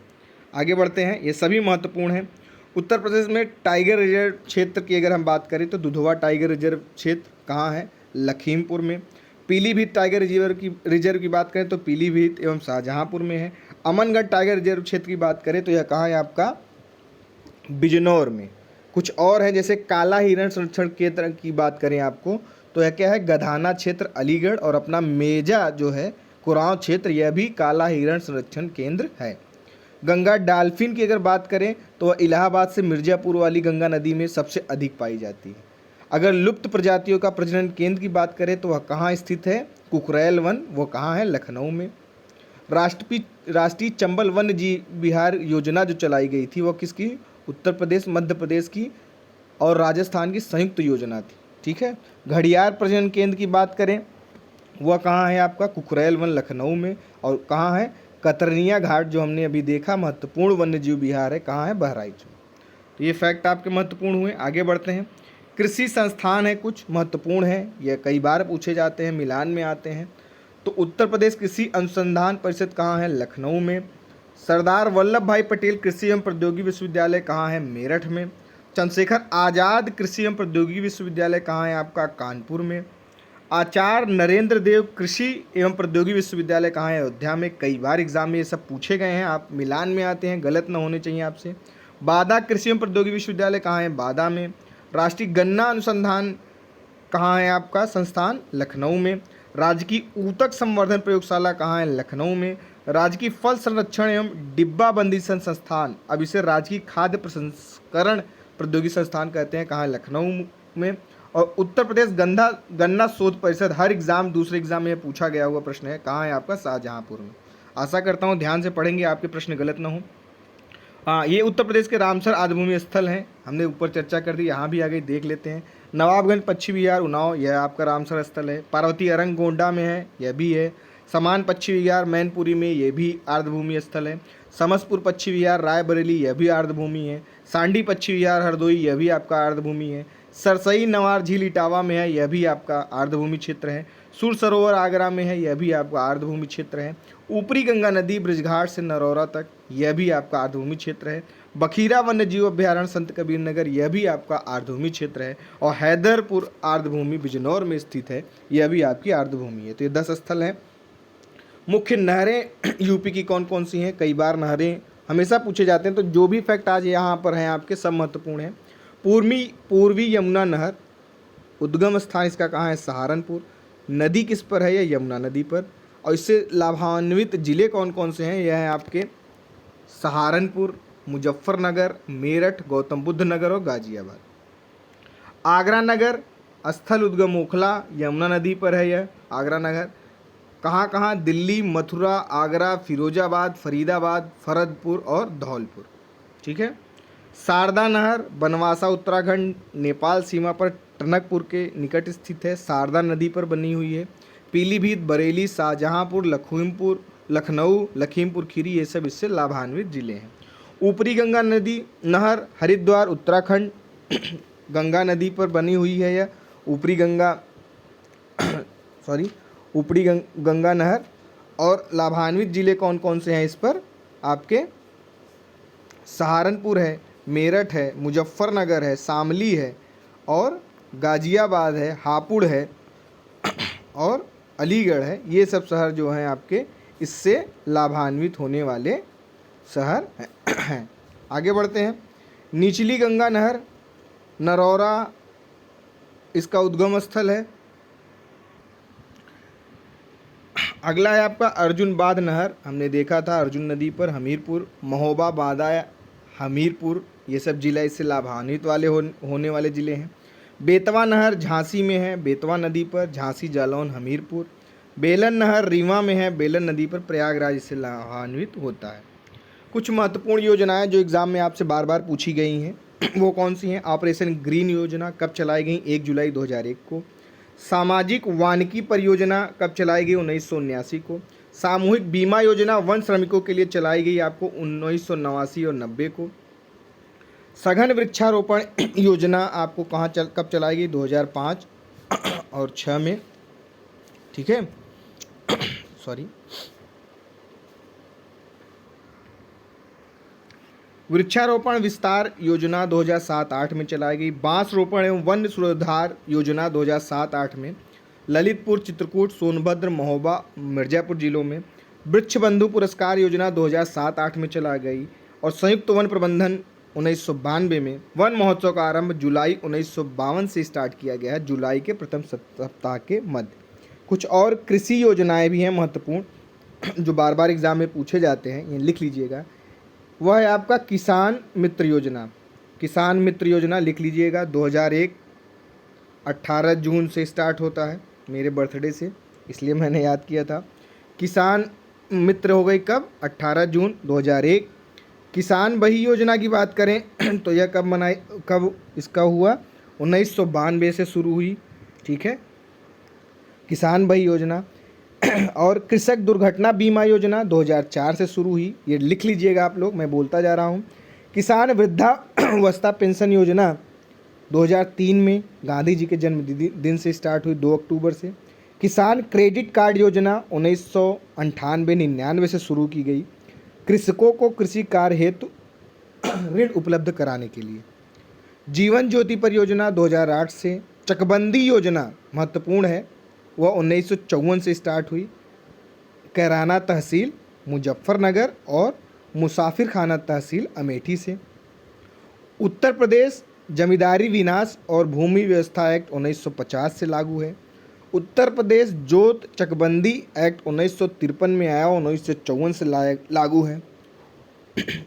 आगे बढ़ते हैं, ये सभी महत्वपूर्ण हैं। उत्तर प्रदेश में टाइगर रिजर्व क्षेत्र की अगर हम बात करें तो दुधवा टाइगर रिजर्व क्षेत्र कहाँ है? लखीमपुर में। पीलीभीत टाइगर रिजर्व की बात करें तो पीलीभीत एवं शाहजहाँपुर में है। अमनगढ़ टाइगर रिजर्व क्षेत्र की बात करें तो यह कहाँ है आपका? बिजनौर में। कुछ और है, जैसे काला हिरण संरक्षण केंद्र की बात करें आपको तो यह क्या है? गधाना क्षेत्र अलीगढ़। और अपना मेजा जो है कुरांव क्षेत्र, यह भी काला हिरण संरक्षण केंद्र है। गंगा डॉल्फिन की अगर बात करें तो वह इलाहाबाद से मिर्ज़ापुर वाली गंगा नदी में सबसे अधिक पाई जाती है। अगर लुप्त प्रजातियों का प्रजनन केंद्र की बात करें तो वह कहाँ स्थित है? कुकरेल वन, वो कहाँ है? लखनऊ में। राष्ट्रीय चंबल वन्य जीव विहार योजना जो चलाई गई थी वह किसकी? उत्तर प्रदेश, मध्य प्रदेश की और राजस्थान की संयुक्त योजना थी, ठीक है। घड़ियाल प्रजनन केंद्र की बात करें वह कहाँ है आपका? कुकरेल वन, लखनऊ में। और कहाँ है? कतरनिया घाट जो हमने अभी देखा महत्वपूर्ण वन्यजीव विहार है, कहाँ है? बहराइच में। तो ये फैक्ट आपके महत्वपूर्ण हुए। आगे बढ़ते हैं। कृषि संस्थान है, कुछ महत्वपूर्ण है, यह कई बार पूछे जाते हैं, मिलान में आते हैं। तो उत्तर प्रदेश कृषि अनुसंधान परिषद कहाँ है? लखनऊ में। सरदार वल्लभ भाई पटेल कृषि एवं प्रौद्योगिकी विश्वविद्यालय कहाँ है? मेरठ में। चंद्रशेखर आज़ाद कृषि एवं प्रौद्योगिकी विश्वविद्यालय कहाँ है आपका? कानपुर में। आचार्य नरेंद्र देव कृषि एवं प्रौद्योगिकी विश्वविद्यालय कहाँ है? अयोध्या में। कई बार एग्जाम में ये सब पूछे गए हैं, आप मिलान में आते हैं, गलत न होने चाहिए आपसे। बादा कृषि एवं प्रौद्योगिकी विश्वविद्यालय कहाँ है? बादा में। राष्ट्रीय गन्ना अनुसंधान कहाँ है आपका संस्थान? लखनऊ में। राजकीय ऊतक संवर्धन प्रयोगशाला कहाँ है? लखनऊ में। राजकीय फल संरक्षण एवं डिब्बाबंदी संस्थान, अब इसे राजकीय खाद्य प्रसंस्करण प्रौद्योगिकी संस्थान कहते हैं, कहाँ है? लखनऊ में। और उत्तर प्रदेश गन्ना शोध परिषद, हर एग्जाम दूसरे एग्जाम में पूछा गया हुआ प्रश्न है, कहाँ है आपका? शाहजहाँपुर में। आशा करता हूँ ध्यान से पढ़ेंगे, आपके प्रश्न गलत ना हो। हाँ, ये उत्तर प्रदेश के रामसर आर्द्रभूमि स्थल हैं, हमने ऊपर चर्चा कर दी, यहाँ भी आगे देख लेते हैं। नवाबगंज पक्षी विहार उन्नाव, यह आपका रामसर स्थल है। पार्वती अरंग गोंडा में है, यह भी है। समान पक्षी विहार मैनपुरी में, यह भी आर्द्रभूमि स्थल है। समसपुर पक्षी विहार रायबरेली, यह भी आर्द्रभूमि है। सांडी पक्षी विहार हरदोई, यह भी आपका आर्द्रभूमि है। सरसई नवार झील इटावा में है, यह भी आपका आर्द्रभूमि क्षेत्र है। सुर सरोवर आगरा में है, यह भी आपका आर्द्रभूमि क्षेत्र है। ऊपरी गंगा नदी ब्रिजघाट से नरौरा तक, यह भी आपका आर्द्रभूमि क्षेत्र है। बखीरा वन्यजीव अभ्यारण्य संत कबीर नगर, यह भी आपका आर्द्रभूमि क्षेत्र है। और हैदरपुर आर्द्रभूमि बिजनौर में स्थित है, यह भी आपकी आर्द्रभूमि है। तो ये 10 स्थल हैं। मुख्य नहरें यूपी की कौन कौन सी हैं? कई बार नहरें हमेशा पूछे जाते हैं, तो जो भी फैक्ट आज यहाँ पर हैं आपके सब महत्वपूर्ण हैं। पूर्वी यमुना नहर, उद्गम स्थान इसका कहाँ है? सहारनपुर। नदी किस पर है? यह यमुना नदी पर। और इससे लाभान्वित जिले कौन कौन से हैं? यह है आपके सहारनपुर, मुजफ्फरनगर, मेरठ, गौतम बुद्ध नगर और गाजियाबाद। आगरा नगर स्थल उद्गम ओखला, यमुना नदी पर है यह आगरा नगर। कहाँ कहाँ? दिल्ली, मथुरा, आगरा, फिरोजाबाद, फरीदाबाद, फरदपुर और धौलपुर, ठीक है। शारदा नहर बनवासा उत्तराखंड नेपाल सीमा पर टनकपुर के निकट स्थित है, शारदा नदी पर बनी हुई है। पीलीभीत, बरेली, शाहजहाँपुर, लखनऊ, लखीमपुर खीरी, ये सब इससे लाभान्वित जिले हैं। ऊपरी गंगा नदी नहर हरिद्वार उत्तराखंड गंगा नदी पर बनी हुई है यह ऊपरी गंगा गंगा नहर। और लाभान्वित जिले कौन कौन से हैं इस पर आपके? सहारनपुर है, मेरठ है, मुजफ्फरनगर है, शामली है और गाज़ियाबाद है, हापुड़ है और अलीगढ़ है। ये सब शहर जो हैं आपके इससे लाभान्वित होने वाले शहर हैं। आगे बढ़ते हैं। निचली गंगा नहर नरौरा इसका उद्गम स्थल है। अगला है आपका अर्जुन बाध नहर, हमने देखा था अर्जुन नदी पर हमीरपुर, महोबा, बादा, हमीरपुर ये सब जिला इससे लाभान्वित वाले होने वाले ज़िले हैं। बेतवा नहर झांसी में है, बेतवा नदी पर, झांसी, जालौन, हमीरपुर। बेलन नहर रीवा में है, बेलन नदी पर, प्रयागराज इससे लाभान्वित होता है। कुछ महत्वपूर्ण योजनाएं जो एग्ज़ाम में आपसे बार बार पूछी गई हैं वो कौन सी हैं? ऑपरेशन ग्रीन योजना कब चलाई गई? 1 जुलाई 2001 को। सामाजिक वानिकी परियोजना कब चलाई गई? 1979 को। सामूहिक बीमा योजना वन श्रमिकों के लिए चलाई गई आपको 1989 और 90 को। सघन वृक्षारोपण योजना आपको कब चलाई गई? 2005 और 6 में। ठीक है, सॉरी। वृक्षारोपण विस्तार योजना 2007-8 में चलाई गई। बांस रोपण एवं वन्य सुधार योजना 2007-8 में। ललितपुर, चित्रकूट, सोनभद्र, महोबा, मिर्जापुर जिलों में। वृक्ष बंधु पुरस्कार योजना 2007-8 में चला गई। और संयुक्त वन प्रबंधन 1992 में। वन महोत्सव का आरंभ जुलाई 1952 से स्टार्ट किया गया है, जुलाई के प्रथम सप्ताह के मध्य। कुछ और कृषि योजनाएं भी हैं महत्वपूर्ण जो बार बार एग्जाम में पूछे जाते हैं, ये लिख लीजिएगा। वह है आपका किसान मित्र योजना। किसान मित्र योजना लिख लीजिएगा, 2001 18 जून से स्टार्ट होता है, मेरे बर्थडे से, इसलिए मैंने याद किया था। किसान मित्र हो गई कब? 18 जून 2001। किसान बही योजना की बात करें तो यह कब इसका हुआ? 1992 से शुरू हुई। ठीक है, किसान बही योजना। और कृषक दुर्घटना बीमा योजना 2004 से शुरू हुई, ये लिख लीजिएगा आप लोग, मैं बोलता जा रहा हूँ। किसान वृद्धावस्था पेंशन योजना 2003 में गांधी जी के जन्मदिन से स्टार्ट हुई, 2 अक्टूबर से। किसान क्रेडिट कार्ड योजना 1998-99 से शुरू की गई, कृषकों को कृषि कार्य हेतु ऋण उपलब्ध कराने के लिए। जीवन ज्योति परियोजना 2008 से। चकबंदी योजना महत्वपूर्ण है, वह 1954 से स्टार्ट हुई। कैराना तहसील मुजफ्फरनगर और मुसाफिर खाना तहसील अमेठी से। उत्तर प्रदेश जमींदारी विनाश और भूमि व्यवस्था एक्ट 1950 से लागू है। उत्तर प्रदेश जोत चकबंदी एक्ट 1953 में आया, 1954 से लागू है।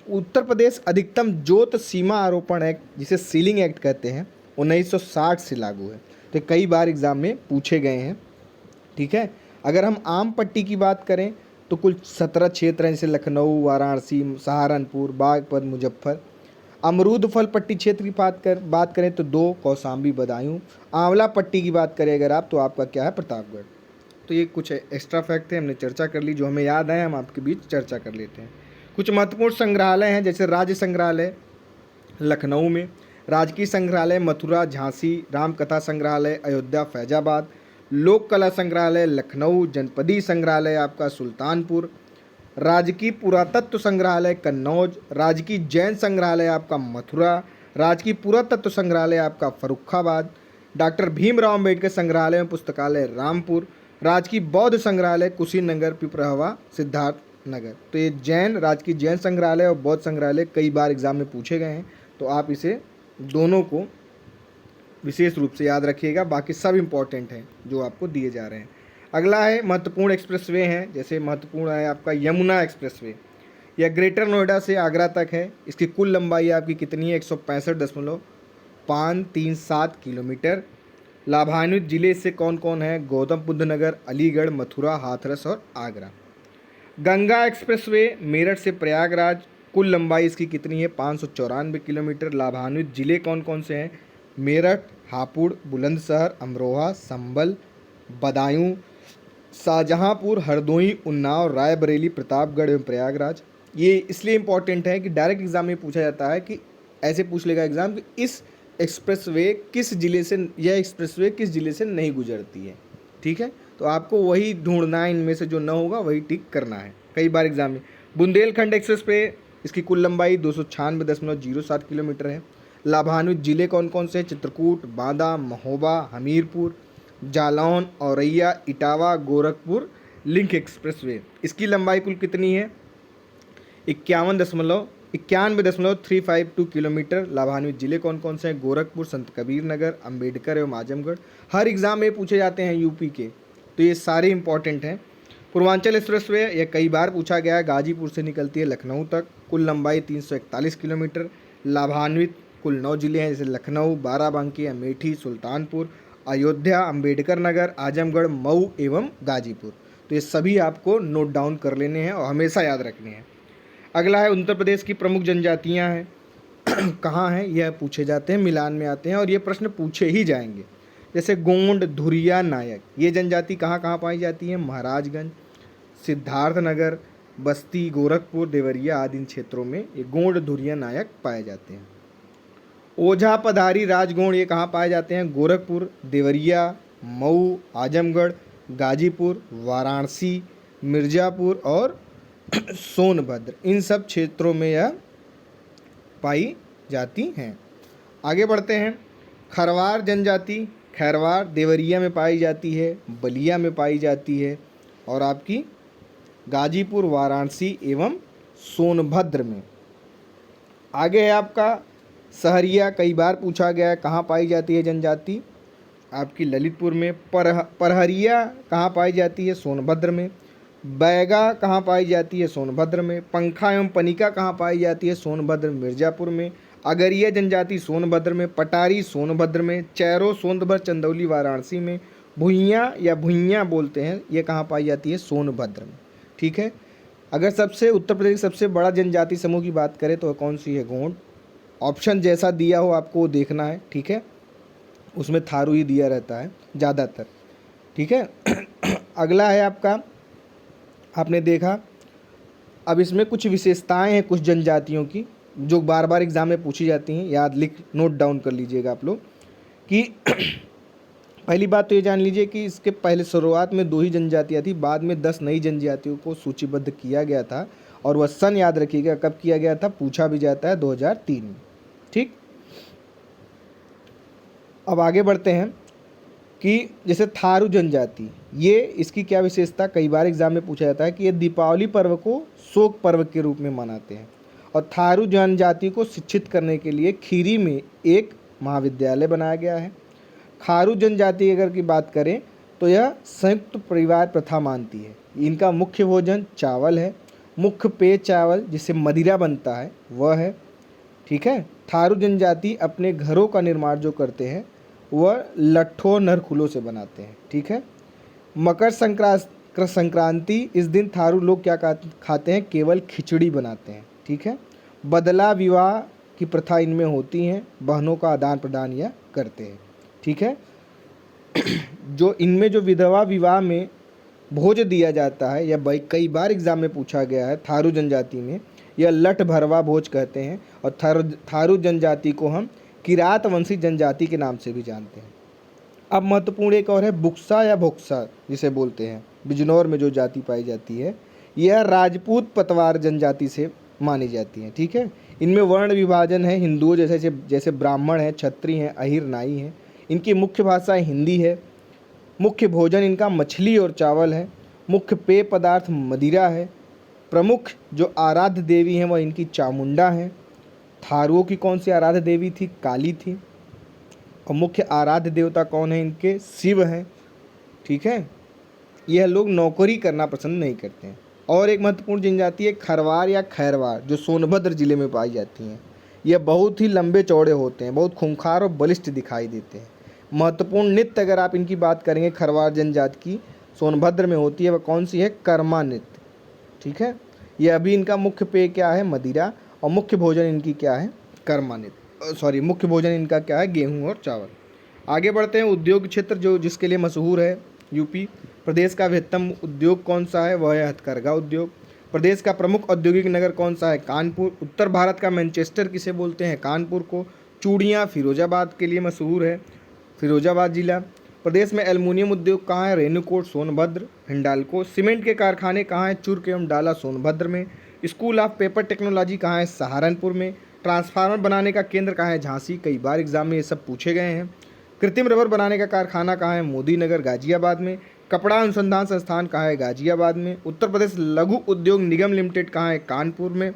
उत्तर प्रदेश अधिकतम जोत सीमा आरोपण एक्ट, जिसे सीलिंग एक्ट कहते हैं, 1960 से लागू है। तो कई बार एग्जाम में पूछे गए हैं। ठीक है, अगर हम आम पट्टी की बात करें तो कुल 17 क्षेत्र हैं, जैसे लखनऊ, वाराणसी, सहारनपुर, बागपत, मुजफ्फर। अमरूद फल पट्टी क्षेत्र की बात करें तो 2 कौशाम्बी, बदायूं। आंवला पट्टी की बात करें अगर आप, तो आपका क्या है? प्रतापगढ़। तो ये कुछ एक्स्ट्रा फैक्ट थे, हमने चर्चा कर ली, जो हमें याद आए हम आपके बीच चर्चा कर लेते हैं। कुछ महत्वपूर्ण संग्रहालय हैं, जैसे राज्य संग्रहालय लखनऊ में, राजकीय संग्रहालय मथुरा, झांसी, रामकथा संग्रहालय अयोध्या, फैजाबाद, लोक कला संग्रहालय लखनऊ, जनपदी संग्रहालय आपका सुल्तानपुर, राजकीय पुरातत्व संग्रहालय कन्नौज, राजकीय जैन संग्रहालय आपका मथुरा, राजकीय पुरातत्व संग्रहालय आपका फर्रुखाबाद, डॉक्टर भीमराव अम्बेडकर संग्रहालय एवं पुस्तकालय रामपुर, राजकीय बौद्ध संग्रहालय कुशीनगर, पिपरहवा, सिद्धार्थनगर। तो ये जैन, राजकीय जैन संग्रहालय और बौद्ध संग्रहालय कई बार एग्जाम में पूछे गए हैं, तो आप इसे दोनों को विशेष रूप से याद रखिएगा। बाकी सब इम्पॉर्टेंट हैं जो आपको दिए जा रहे हैं। अगला है महत्वपूर्ण एक्सप्रेसवे हैं, जैसे महत्वपूर्ण है आपका यमुना एक्सप्रेसवे। यह ग्रेटर नोएडा से आगरा तक है। इसकी कुल लंबाई आपकी कितनी है? 165.537 किलोमीटर। लाभान्वित जिले से कौन कौन है? गौतम बुद्ध नगर, अलीगढ़, मथुरा, हाथरस और आगरा। गंगा एक्सप्रेसवे मेरठ से प्रयागराज, कुल लंबाई इसकी कितनी है? 594 किलोमीटर। लाभान्वित जिले कौन कौन से हैं? मेरठ, हापुड़, बुलंदशहर, अमरोहा, संभल, बदायूं, शाहजहांपुर, हरदोई, उन्नाव, रायबरेली, प्रतापगढ़ एवं प्रयागराज। ये इसलिए इम्पॉर्टेंट है कि डायरेक्ट एग्जाम में पूछा जाता है कि ऐसे पूछ लेगा एग्जाम कि इस एक्सप्रेसवे किस जिले से, यह एक्सप्रेसवे किस जिले से नहीं गुजरती है। ठीक है, तो तो आपको वही ढूंढना है, इनमें से जो न होगा वही टिक करना है। कई बार एग्जाम में बुंदेलखंड एक्सप्रेस वे, इसकी कुल लंबाई 296.07 किलोमीटर है। लाभान्वित जिले कौन कौन से? Chitrakoot, Banda, Mahoba, Hamirpur, Jalaun, Auraiya, Etawah, Gorakhpur link express way. इसकी लंबाई कुल कितनी है? 91.352 किलोमीटर। लाभान्वित जिले कौन कौन से हैं? गोरखपुर, संत कबीर नगर, अम्बेडकर एवं आजमगढ़। हर एग्ज़ाम में पूछे जाते हैं यूपी के, तो ये सारे इंपॉर्टेंट हैं। पूर्वांचल एक्सप्रेसवे, यह कई बार पूछा गया है। गाजीपुर से निकलती है लखनऊ तक, कुल लंबाई 341 किलोमीटर। लाभान्वित कुल 9 जिले हैं, जैसे लखनऊ, बाराबंकी, अमेठी, सुल्तानपुर, अयोध्या, अम्बेडकर नगर, आजमगढ़, मऊ एवं गाजीपुर। तो ये सभी आपको नोट डाउन कर लेने हैं और हमेशा याद रखने हैं। अगला है उत्तर प्रदेश की प्रमुख जनजातियां हैं कहाँ हैं, यह पूछे जाते हैं, मिलान में आते हैं और ये प्रश्न पूछे ही जाएंगे। जैसे गोंड, धुरिया, नायक, ये जनजाति कहाँ कहाँ पाई जाती है? महाराजगंज, सिद्धार्थनगर, बस्ती, गोरखपुर, देवरिया आदि इन क्षेत्रों में ये गोंड, धुरिया, नायक पाए जाते हैं। ओझा, पधारी, राजगोंड, ये कहाँ पाए जाते हैं? गोरखपुर, देवरिया, मऊ, आजमगढ़, गाजीपुर, वाराणसी, मिर्ज़ापुर और सोनभद्र, इन सब क्षेत्रों में यह पाई जाती हैं। आगे बढ़ते हैं। खरवार जनजाति, खैरवार देवरिया में पाई जाती है, बलिया में पाई जाती है और आपकी गाजीपुर, वाराणसी एवं सोनभद्र में। आगे है आपका सहरिया, कई बार पूछा गया है, कहाँ पाई जाती है जनजाति? आपकी ललितपुर में। परहरिया कहाँ पाई जाती है? सोनभद्र में। बैगा कहाँ पाई जाती है? सोनभद्र में। पंखा एवं पनिका कहाँ पाई जाती है? सोनभद्र, मिर्ज़ापुर में। अगरिया जनजाति सोनभद्र में। पटारी सोनभद्र में। चैरो, सोनभद्र, चंदौली, वाराणसी में। भुइयाँ या भुइयाँ बोलते हैं, ये कहाँ पाई जाती है? सोनभद्र में। ठीक है। अगर सबसे उत्तर प्रदेश का सबसे बड़ा जनजाति समूह की बात करें तो कौन सी है? गोंड। ऑप्शन जैसा दिया हो आपको वो देखना है, ठीक है। उसमें थारू ही दिया रहता है ज़्यादातर, ठीक है। अगला है आपका, आपने देखा, अब इसमें कुछ विशेषताएं हैं कुछ जनजातियों की जो बार बार एग्जाम में पूछी जाती हैं, याद नोट डाउन कर लीजिएगा आप लोग कि पहली बात तो ये जान लीजिए कि इसके पहले शुरुआत में 2 ही जनजातियाँ थी, बाद में 10 नई जनजातियों को सूचीबद्ध किया गया था और वह सन याद रखिएगा कब किया गया था, पूछा भी जाता है 2003 में, ठीक। अब आगे बढ़ते हैं कि जैसे थारू जनजाति, ये इसकी क्या विशेषता, कई बार एग्जाम में पूछा जाता है कि ये दीपावली पर्व को शोक पर्व के रूप में मनाते हैं और थारू जनजाति को शिक्षित करने के लिए खीरी में एक महाविद्यालय बनाया गया है। खारू जनजाति अगर की बात करें तो यह संयुक्त परिवार प्रथा मानती है। इनका मुख्य भोजन चावल है, मुख्य पेय चावल जिससे मदिरा बनता है वह है, ठीक है। थारू जनजाति अपने घरों का निर्माण जो करते हैं वह लट्ठों नरखुलों से बनाते हैं, ठीक है। मकर संक्रांति, इस दिन थारू लोग क्या खाते हैं, केवल खिचड़ी बनाते हैं, ठीक है। बदला विवाह की प्रथा इनमें होती हैं, बहनों का आदान प्रदान यह करते हैं, ठीक है। जो इनमें जो विधवा विवाह में भोज दिया जाता है, यह कई बार एग्जाम में पूछा गया है, थारू जनजाति में यह लठ भरवा भोज कहते हैं और थारू जनजाति को हम किरात वंशी जनजाति के नाम से भी जानते हैं। अब महत्वपूर्ण एक और है बुक्सा या भोक्सा जिसे बोलते हैं, बिजनौर में जो जाति पाई जाती है, यह राजपूत पतवार जनजाति से मानी जाती है, ठीक है। इनमें वर्ण विभाजन है, हिंदुओं जैसे ब्राह्मण हैं, क्षत्रिय हैं, अहिर, नाई हैं। इनकी मुख्य भाषा हिंदी है। मुख्य भोजन इनका मछली और चावल है। मुख्य पेय पदार्थ मदिरा है। प्रमुख जो आराध्य देवी हैं वह इनकी चामुंडा हैं। थारुओं की कौन सी आराध्य देवी थी, काली थी। और मुख्य आराध्य देवता कौन है इनके, शिव हैं, ठीक है। यह लोग नौकरी करना पसंद नहीं करते हैं। और एक महत्वपूर्ण जनजाति है खरवार या खैरवार जो सोनभद्र जिले में पाई जाती हैं। यह बहुत ही लंबे चौड़े होते हैं, बहुत खूंखार और बलिष्ठ दिखाई देते हैं। महत्वपूर्ण नृत्य अगर आप इनकी बात करेंगे खरवार जनजाति की, सोनभद्र में होती है, वह कौन सी है, कर्मा नृत्य, ठीक है। यह अभी इनका मुख्य पेय क्या है, मदिरा, और मुख्य भोजन इनकी क्या है, कर्मा नृत्य, मुख्य भोजन इनका क्या है, गेहूँ और चावल। आगे बढ़ते हैं। उद्योग क्षेत्र जो जिसके लिए मशहूर है यूपी, प्रदेश का बृहत्तम उद्योग कौन सा है, वह है हथकरघा उद्योग। प्रदेश का प्रमुख औद्योगिक नगर कौन सा है, कानपुर। उत्तर भारत का मैनचेस्टर किसे बोलते हैं, कानपुर को। चूड़ियाँ फिरोजाबाद के लिए मशहूर है, फिरोजाबाद जिला। प्रदेश में एल्युमिनियम उद्योग कहाँ है? रेणुकूट सोनभद्र हिंडाल्को। सीमेंट के कारखाने कहाँ हैं? चुर्क एवं डाला सोनभद्र में। स्कूल ऑफ पेपर टेक्नोलॉजी कहाँ है? सहारनपुर में। ट्रांसफार्मर बनाने का केंद्र कहाँ है? झांसी। कई बार एग्जाम में ये सब पूछे गए हैं। कृत्रिम रबर बनाने का कारखाना कहाँ है? मोदी नगर गाजियाबाद में। कपड़ा अनुसंधान संस्थान कहाँ है? गाजियाबाद में। उत्तर प्रदेश लघु उद्योग निगम लिमिटेड कहाँ है? कानपुर में।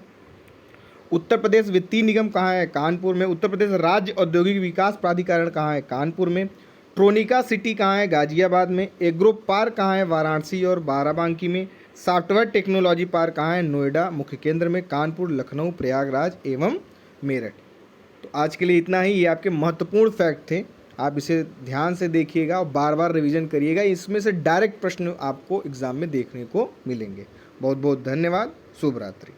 उत्तर प्रदेश वित्तीय निगम कहाँ है? कानपुर में। उत्तर प्रदेश राज्य औद्योगिक विकास प्राधिकरण कहाँ है? कानपुर में। ट्रोनिका सिटी कहाँ है? गाजियाबाद में। एग्रो पार्क कहाँ है? वाराणसी और बाराबांकी में। सॉफ्टवेयर टेक्नोलॉजी पार्क कहाँ है? नोएडा मुख्य केंद्र में। कानपुर, लखनऊ, प्रयागराज एवं मेरठ। तो आज के लिए इतना ही। ये आपके महत्वपूर्ण फैक्ट थे, आप इसे ध्यान से देखिएगा और बार बार रिवीजन करिएगा। इसमें से डायरेक्ट प्रश्न आपको एग्जाम में देखने को मिलेंगे। बहुत बहुत धन्यवाद। शुभ रात्रि।